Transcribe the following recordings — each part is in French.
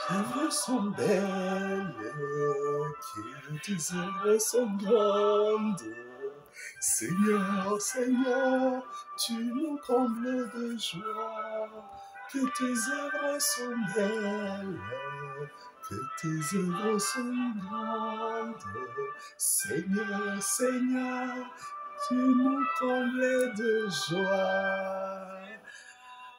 Tes œuvres sont belles, que tes œuvres sont grandes. Seigneur, Seigneur, tu nous combles de joie. Que tes œuvres sont belles, que tes œuvres sont grandes. Seigneur, Seigneur, tu nous combles de joie.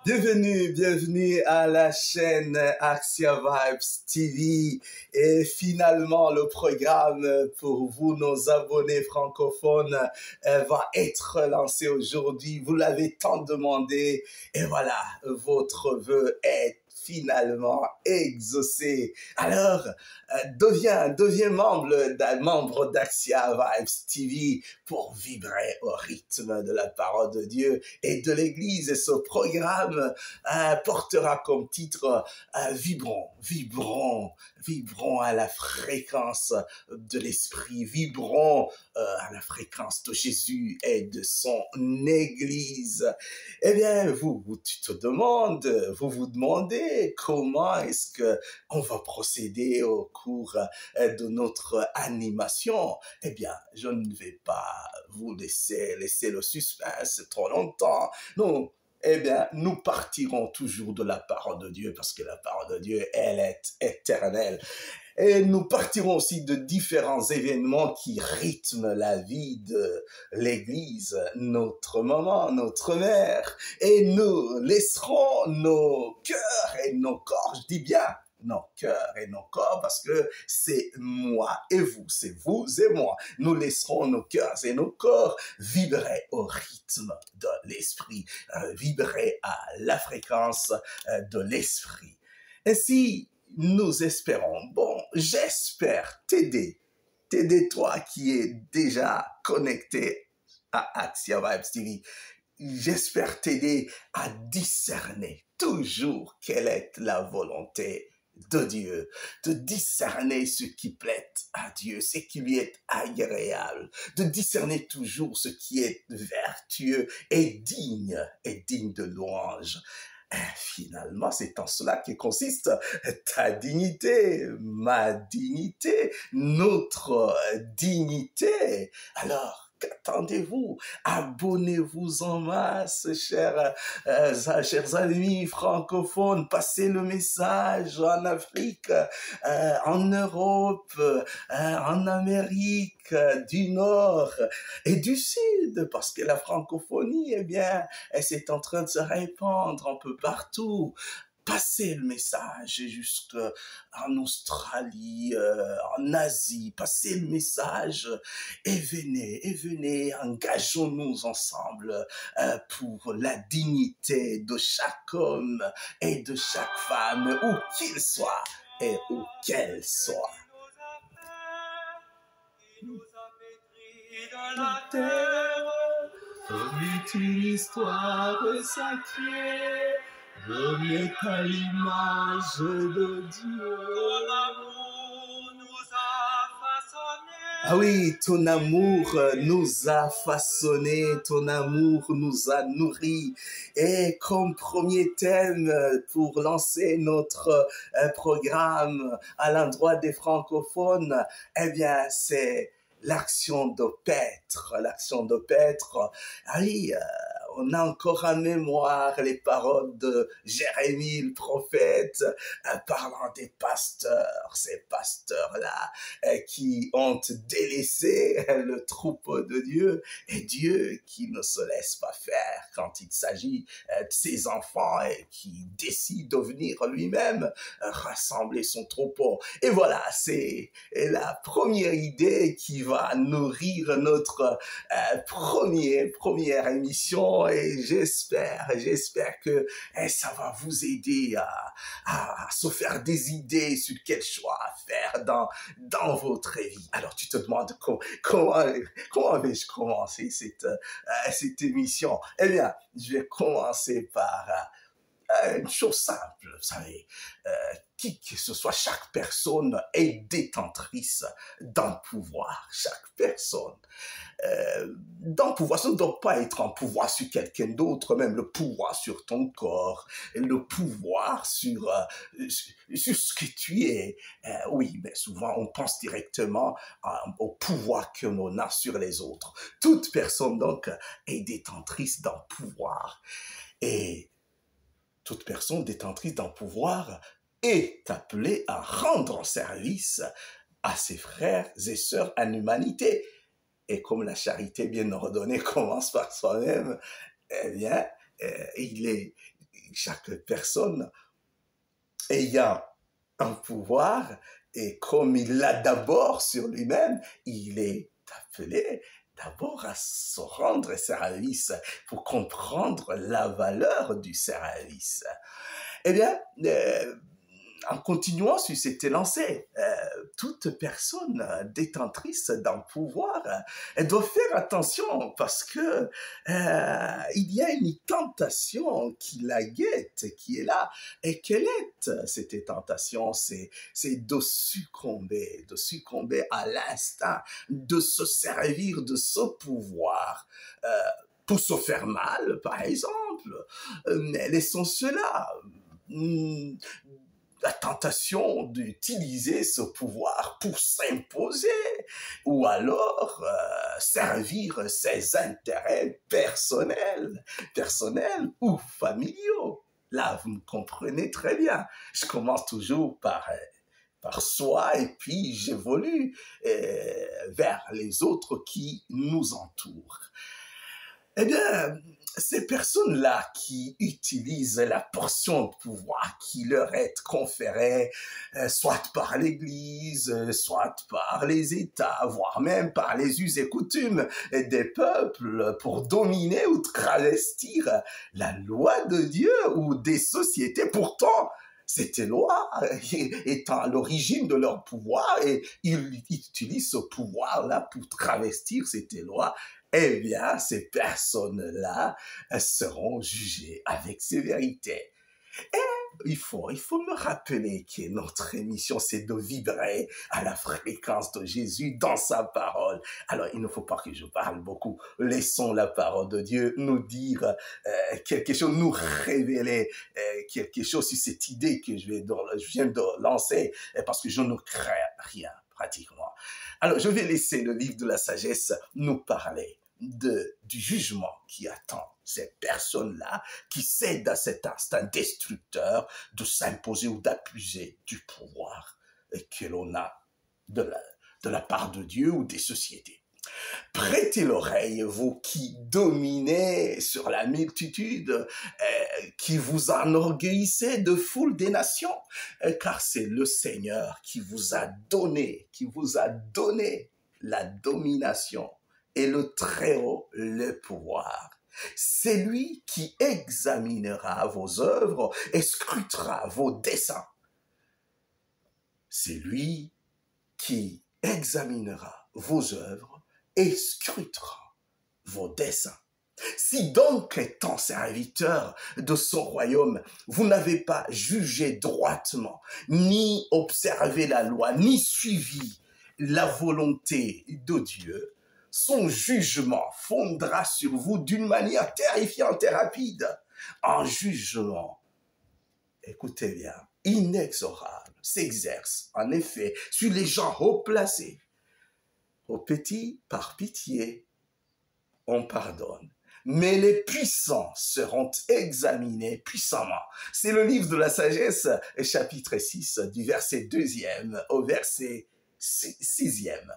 Bienvenue à la chaîne Axia Vibes TV et finalement le programme pour vous, nos abonnés francophones, va être lancé aujourd'hui. Vous l'avez tant demandé et voilà, votre vœu est finalement exaucé. Alors, deviens membre d'Axia Vibes TV pour vibrer au rythme de la parole de Dieu et de l'Église. Et ce programme portera comme titre vibrons à la fréquence de l'Esprit, vibrons à la fréquence de Jésus et de son Église. Eh bien, vous vous demandez comment est-ce que on va procéder au cours de notre animation. Eh bien, je ne vais pas vous laisser le suspense trop longtemps. Non. Eh bien, nous partirons toujours de la parole de Dieu parce que la parole de Dieu, elle est éternelle. Et nous partirons aussi de différents événements qui rythment la vie de l'Église, notre maman, notre mère. Et nous laisserons nos cœurs et nos corps, je dis bien, nos cœurs et nos corps, parce que c'est moi et vous, c'est vous et moi. Nous laisserons nos cœurs et nos corps vibrer au rythme de l'esprit, vibrer à la fréquence de l'esprit. Ainsi, nous espérons, j'espère t'aider toi qui es déjà connecté à Axia Vibes TV. J'espère t'aider à discerner toujours quelle est la volonté de Dieu, de discerner ce qui plaît à Dieu, ce qui lui est agréable, de discerner toujours ce qui est vertueux et digne de louange. Finalement, c'est en cela que consiste ta dignité, ma dignité, notre dignité. Alors, qu'attendez-vous? Abonnez-vous en masse, chers amis francophones. Passez le message en Afrique, en Europe, en Amérique du Nord et du Sud, parce que la francophonie, eh bien, c'est en train de se répandre un peu partout. Passez le message jusqu'en Australie, en Asie, passez le message et venez, engageons-nous ensemble pour la dignité de chaque homme et de chaque femme, où qu'il soit et où qu'elle soit. Dans la terre, comme une histoire sacrée, remet à l'image de Dieu. Ton amour nous a façonnés. Ah oui, ton amour nous a façonnés, ton amour nous a nourris. Et comme premier thème pour lancer notre programme à l'endroit des francophones, eh bien, c'est l'action de Pètre, Ah oui, on a encore en mémoire les paroles de Jérémie, le prophète, parlant des pasteurs, ces pasteurs-là qui ont délaissé le troupeau de Dieu, et Dieu qui ne se laisse pas faire quand il s'agit de ses enfants et qui décide de venir lui-même rassembler son troupeau. Et voilà, c'est la première idée qui va nourrir notre première émission, et j'espère que ça va vous aider à se faire des idées sur quel choix faire dans votre vie. Alors tu te demandes comment vais-je commencer cette émission? Eh bien, je vais commencer par une chose simple, vous savez, qui que ce soit, chaque personne est détentrice d'un pouvoir, chaque personne. Dans le pouvoir, ça ne doit pas être un pouvoir sur quelqu'un d'autre, même le pouvoir sur ton corps, le pouvoir sur ce que tu es. Oui, mais souvent on pense directement au pouvoir que l'on a sur les autres. Toute personne donc est détentrice d'un pouvoir. Et toute personne détentrice d'un pouvoir est appelée à rendre service à ses frères et sœurs en humanité. Et comme la charité bien ordonnée commence par soi-même, eh bien, il est chaque personne ayant un pouvoir, et comme il l'a d'abord sur lui-même, il est appelé d'abord à se rendre service pour comprendre la valeur du service. Eh bien, en continuant sur cette lancée, toute personne détentrice d'un pouvoir, elle doit faire attention parce que il y a une tentation qui la guette, qui est là. Et quelle est cette tentation? C'est de succomber à l'instinct, de se servir de ce pouvoir. Pour se faire mal, par exemple. Laissons cela. La tentation d'utiliser ce pouvoir pour s'imposer ou alors servir ses intérêts personnels ou familiaux. Là, vous me comprenez très bien. Je commence toujours par soi et puis j'évolue vers les autres qui nous entourent. Eh bien, ces personnes-là qui utilisent la portion de pouvoir qui leur est conférée, soit par l'Église, soit par les États, voire même par les us et coutumes des peuples pour dominer ou travestir la loi de Dieu ou des sociétés. Pourtant, cette loi étant à l'origine de leur pouvoir et ils utilisent ce pouvoir-là pour travestir cette loi, eh bien, ces personnes-là seront jugées avec sévérité. Et il faut me rappeler que notre émission, c'est de vibrer à la fréquence de Jésus dans sa parole. Alors, il ne faut pas que je parle beaucoup. Laissons la parole de Dieu nous dire quelque chose, nous révéler quelque chose sur cette idée que je viens de lancer, parce que je ne crains rien, pratiquement. Alors, je vais laisser le livre de la sagesse nous parler du jugement qui attend ces personnes-là qui cèdent à cet instinct destructeur de s'imposer ou d'abuser du pouvoir que l'on a de la part de Dieu ou des sociétés. Prêtez l'oreille, vous qui dominez sur la multitude, qui vous enorgueillissez de foule des nations, car c'est le Seigneur qui vous a donné la domination et le Très-Haut le pouvoir. C'est lui qui examinera vos œuvres et scrutera vos desseins. C'est lui qui examinera vos œuvres et scrutera vos desseins. Si donc, étant serviteur de son royaume, vous n'avez pas jugé droitement, ni observé la loi, ni suivi la volonté de Dieu, son jugement fondra sur vous d'une manière terrifiante et rapide. Un jugement, écoutez bien, inexorable, s'exerce en effet sur les gens haut placés. Aux petits, par pitié, on pardonne. Mais les puissants seront examinés puissamment. C'est le livre de la sagesse, chapitre 6, du verset 2e au verset 6e.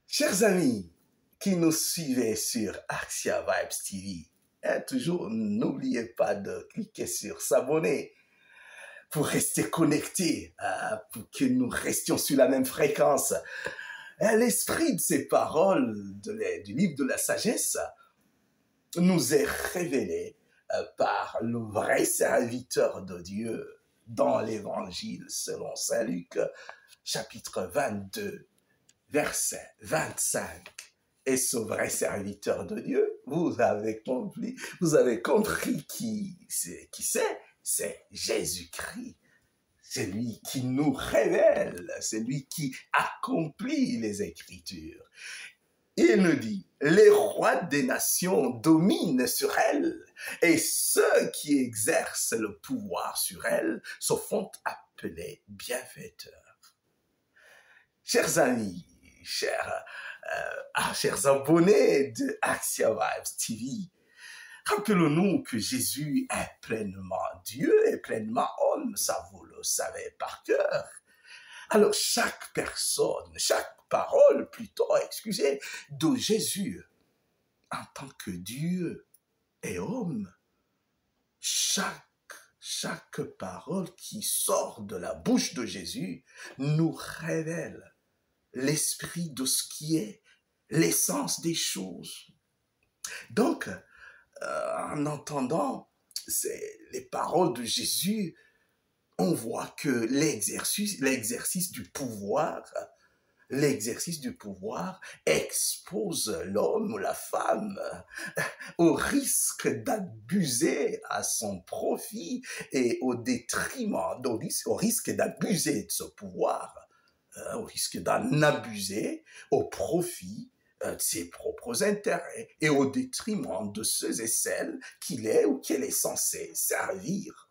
Chers amis qui nous suivez sur Axia Vibes TV, toujours n'oubliez pas de cliquer sur s'abonner pour rester connectés, pour que nous restions sur la même fréquence. L'esprit de ces paroles du livre de la sagesse nous est révélé par le vrai serviteur de Dieu dans l'évangile selon saint Luc, chapitre 22, verset 25. Et ce vrai serviteur de Dieu, vous avez compris qui c'est Jésus-Christ. C'est lui qui nous révèle, c'est lui qui accomplit les Écritures. Il nous dit, les rois des nations dominent sur elles, et ceux qui exercent le pouvoir sur elles se font appeler bienfaiteurs. Chers amis, chers abonnés de Axia Vibes TV, rappelons-nous que Jésus est pleinement Dieu et pleinement homme, ça vous le savez par cœur. Alors chaque personne, chaque parole plutôt, excusez, de Jésus en tant que Dieu et homme, chaque parole qui sort de la bouche de Jésus nous révèle l'esprit de ce qui est l'essence des choses. Donc, en entendant les paroles de Jésus, on voit que l'exercice du pouvoir expose l'homme ou la femme au risque d'abuser à son profit et au risque d'abuser de ce pouvoir, au risque d'en abuser au profit de ses propres intérêts et au détriment de ceux et celles qu'il est ou qu'elle est censée servir.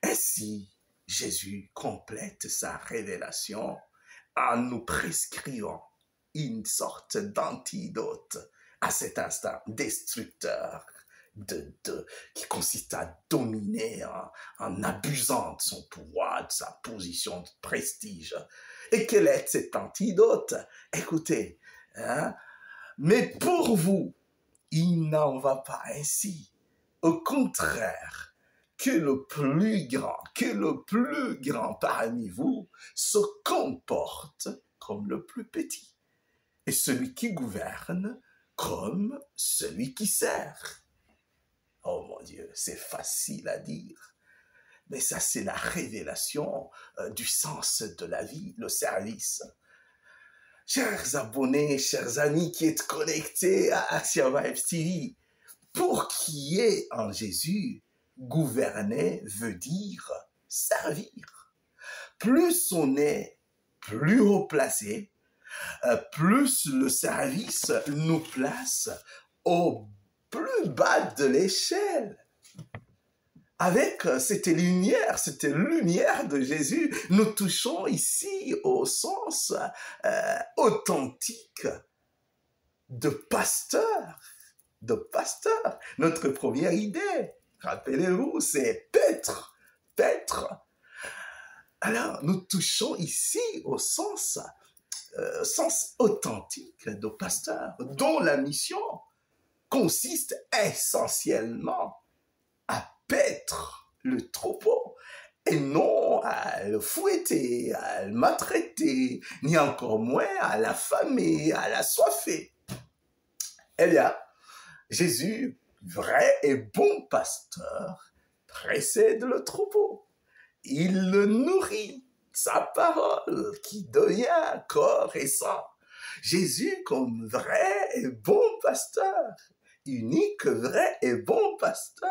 Ainsi, Jésus complète sa révélation en nous prescrivant une sorte d'antidote à cet instinct destructeur qui consiste à dominer en abusant de son pouvoir, de sa position de prestige. Et quel est cet antidote? Écoutez, mais pour vous, il n'en va pas ainsi. Au contraire, que le plus grand parmi vous se comporte comme le plus petit, et celui qui gouverne comme celui qui sert. Oh mon Dieu, c'est facile à dire, mais ça c'est la révélation du sens de la vie, le service. Chers abonnés, chers amis qui êtes connectés à Axia Vibes TV, pour qui est en Jésus, gouverner veut dire servir. Plus on est plus haut placé, plus le service nous place au plus bas de l'échelle. Avec cette lumière de Jésus, nous touchons ici au sens authentique de pasteur. Notre première idée, rappelez-vous, c'est Pètre. Alors, nous touchons ici au sens authentique de pasteur, dont la mission consiste essentiellement à paître le troupeau et non à le fouetter, à le maltraiter, ni encore moins à l'affamer, à l'assoiffer. Eh bien, Jésus, vrai et bon pasteur, précède le troupeau. Il le nourrit, sa parole qui devient corps et sang. Jésus, comme vrai et bon pasteur, unique, vrai et bon pasteur,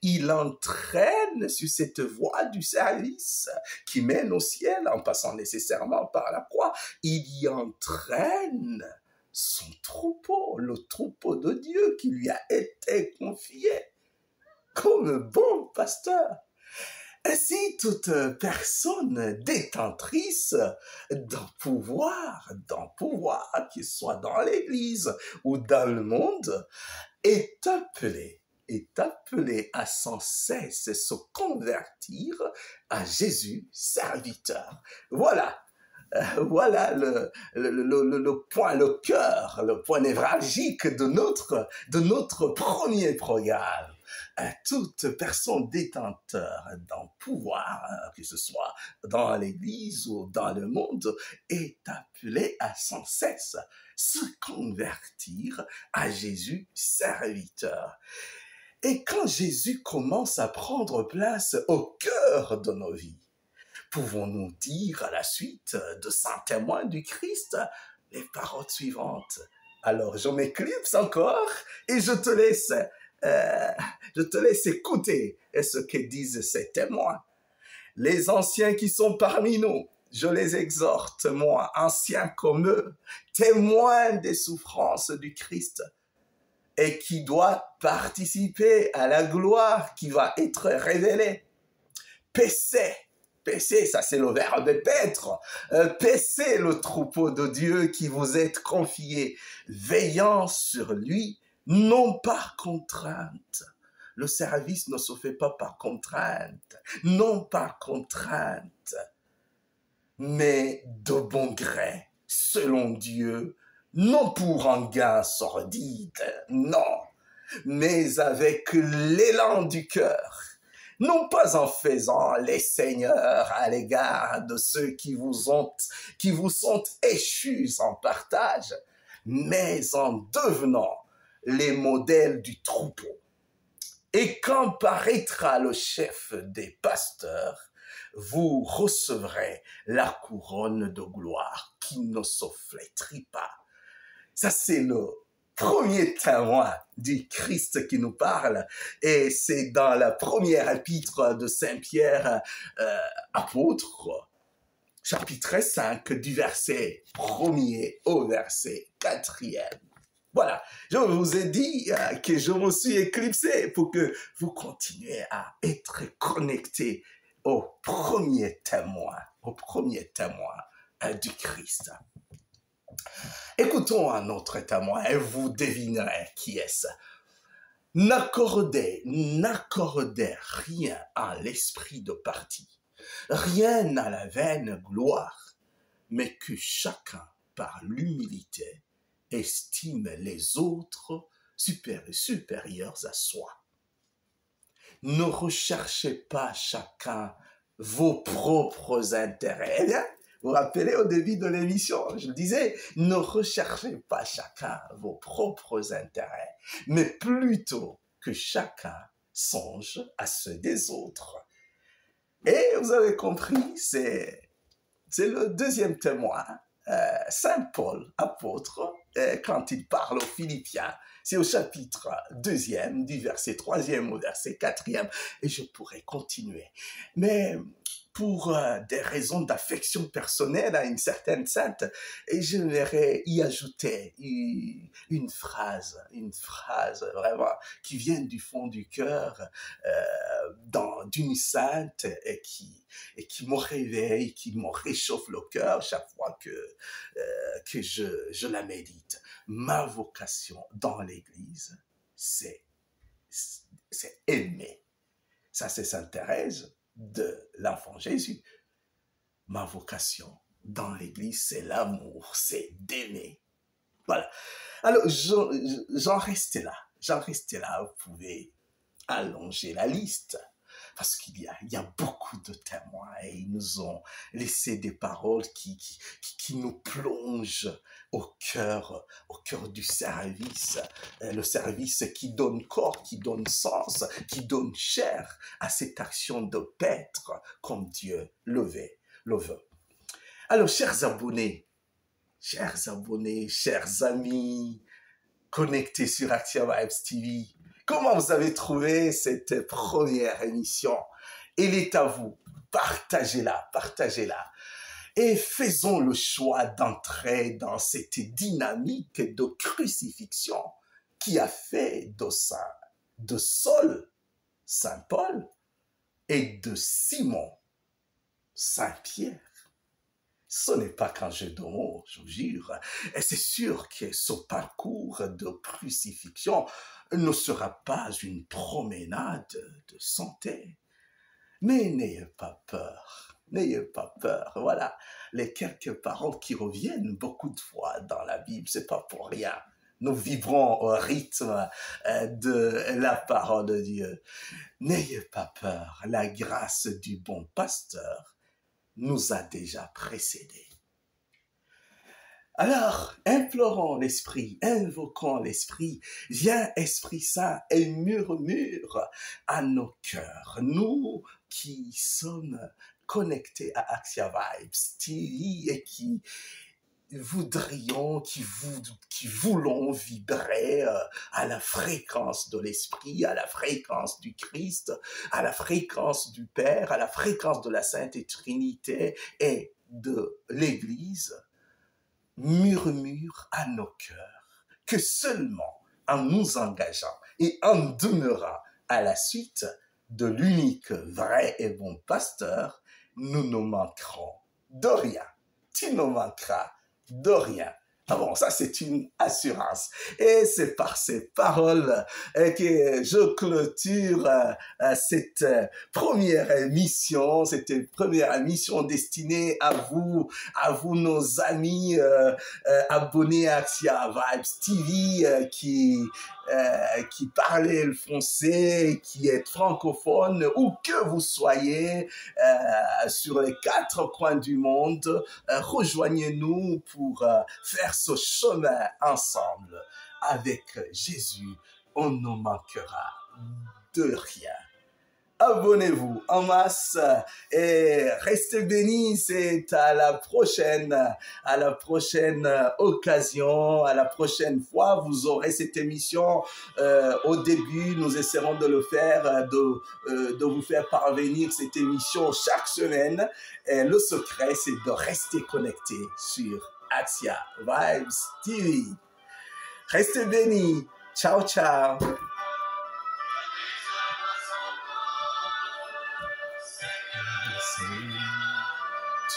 il entraîne sur cette voie du service qui mène au ciel en passant nécessairement par la croix. Il y entraîne son troupeau, le troupeau de Dieu qui lui a été confié comme bon pasteur. Ainsi, toute personne détentrice d'un pouvoir, qu'il soit dans l'Église ou dans le monde, est appelée à sans cesse se convertir à Jésus serviteur. Voilà le point, le cœur, le point névralgique de notre premier programme. Toute personne détenteur d'un pouvoir, que ce soit dans l'Église ou dans le monde, est appelée à sans cesse se convertir à Jésus serviteur. Et quand Jésus commence à prendre place au cœur de nos vies, pouvons-nous dire à la suite de saints témoins du Christ les paroles suivantes? Alors, je m'éclipse encore et je te laisse écouter ce que disent ces témoins. Les anciens qui sont parmi nous, je les exhorte, moi, anciens comme eux, témoins des souffrances du Christ, et qui doit participer à la gloire qui va être révélée. Paissez, ça c'est le verbe paître, paissez le troupeau de Dieu qui vous est confié, veillant sur lui, non par contrainte. Le service ne se fait pas par contrainte, non par contrainte, mais de bon gré, selon Dieu, non pour un gain sordide, non, mais avec l'élan du cœur, non pas en faisant les seigneurs à l'égard de ceux qui vous sont échus en partage, mais en devenant les modèles du troupeau. Et quand paraîtra le chef des pasteurs, vous recevrez la couronne de gloire qui ne se flétrit pas. Ça, c'est le premier témoin du Christ qui nous parle, et c'est dans la première épître de Saint Pierre, apôtre, chapitre 5, du verset 1er au verset 4e. Voilà, je vous ai dit que je me suis éclipsé pour que vous continuiez à être connectés au premier témoin du Christ. Écoutons un autre témoin et vous devinerez qui est-ce. N'accordez rien à l'esprit de parti, rien à la vaine gloire, mais que chacun, par l'humilité, estime les autres supérieurs à soi. Ne recherchez pas chacun vos propres intérêts. Eh bien, vous vous rappelez au début de l'émission, je le disais, ne recherchez pas chacun vos propres intérêts, mais plutôt que chacun songe à ceux des autres. Et vous avez compris, c'est le deuxième témoin, Saint Paul, apôtre, quand il parle aux Philippiens. C'est au chapitre 2e, du verset 3e au verset 4e, et je pourrais continuer. Mais pour des raisons d'affection personnelle à une certaine sainte, et j'aimerais y ajouter une phrase vraiment qui vient du fond du cœur d'une sainte et qui me réveille, qui me réchauffe le cœur chaque fois que je la médite. Ma vocation dans l'Église, c'est aimer. Ça, c'est Sainte Thérèse de l'Enfant Jésus. Ma vocation dans l'Église, c'est l'amour, c'est d'aimer. Voilà. Alors, j'en restais là. Vous pouvez allonger la liste. Parce qu'il y a beaucoup de témoins et ils nous ont laissé des paroles qui nous plongent au cœur du service. Le service qui donne corps, qui donne sens, qui donne chair à cette action de paître comme Dieu le veut. Alors, chers abonnés, chers amis, connectés sur Action Vibes TV, comment vous avez trouvé cette première émission? Il est à vous. Partagez-la. Et faisons le choix d'entrer dans cette dynamique de crucifixion qui a fait de Saul, Saint Paul, et de Simon, Saint Pierre. Ce n'est pas qu'un jeu de mots, je vous jure. Et c'est sûr que ce parcours de crucifixion ne sera pas une promenade de santé. Mais n'ayez pas peur. Voilà, les quelques paroles qui reviennent beaucoup de fois dans la Bible, c'est pas pour rien. Nous vivrons au rythme de la parole de Dieu. N'ayez pas peur, la grâce du bon pasteur nous a déjà précédés. Alors, implorons l'Esprit, invoquons l'Esprit, viens Esprit Saint et murmure à nos cœurs, nous qui sommes connectés à Axia Vibes TV et qui voudrions, qui voulons vibrer à la fréquence de l'Esprit, à la fréquence du Christ, à la fréquence du Père, à la fréquence de la Sainte Trinité et de l'Église, murmure à nos cœurs que seulement en nous engageant et en demeurant à la suite de l'unique vrai et bon pasteur, nous ne manquerons de rien. Tu ne manqueras de rien. Ah bon, ça c'est une assurance. Et c'est par ces paroles que je clôture cette première émission destinée à vous nos amis abonnés à Axia Vibes TV qui parlez le français, qui êtes francophone, où que vous soyez sur les 4 coins du monde, rejoignez-nous pour faire ce chemin ensemble. Avec Jésus, on ne manquera de rien. Abonnez-vous en masse et restez bénis. C'est à la prochaine occasion, à la prochaine fois. Vous aurez cette émission. Au début, nous essaierons de le faire, de vous faire parvenir cette émission chaque semaine. Et le secret, c'est de rester connecté sur Axia Vibes TV. Restez bénis. Ciao, ciao.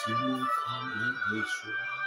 Tu connais les jours.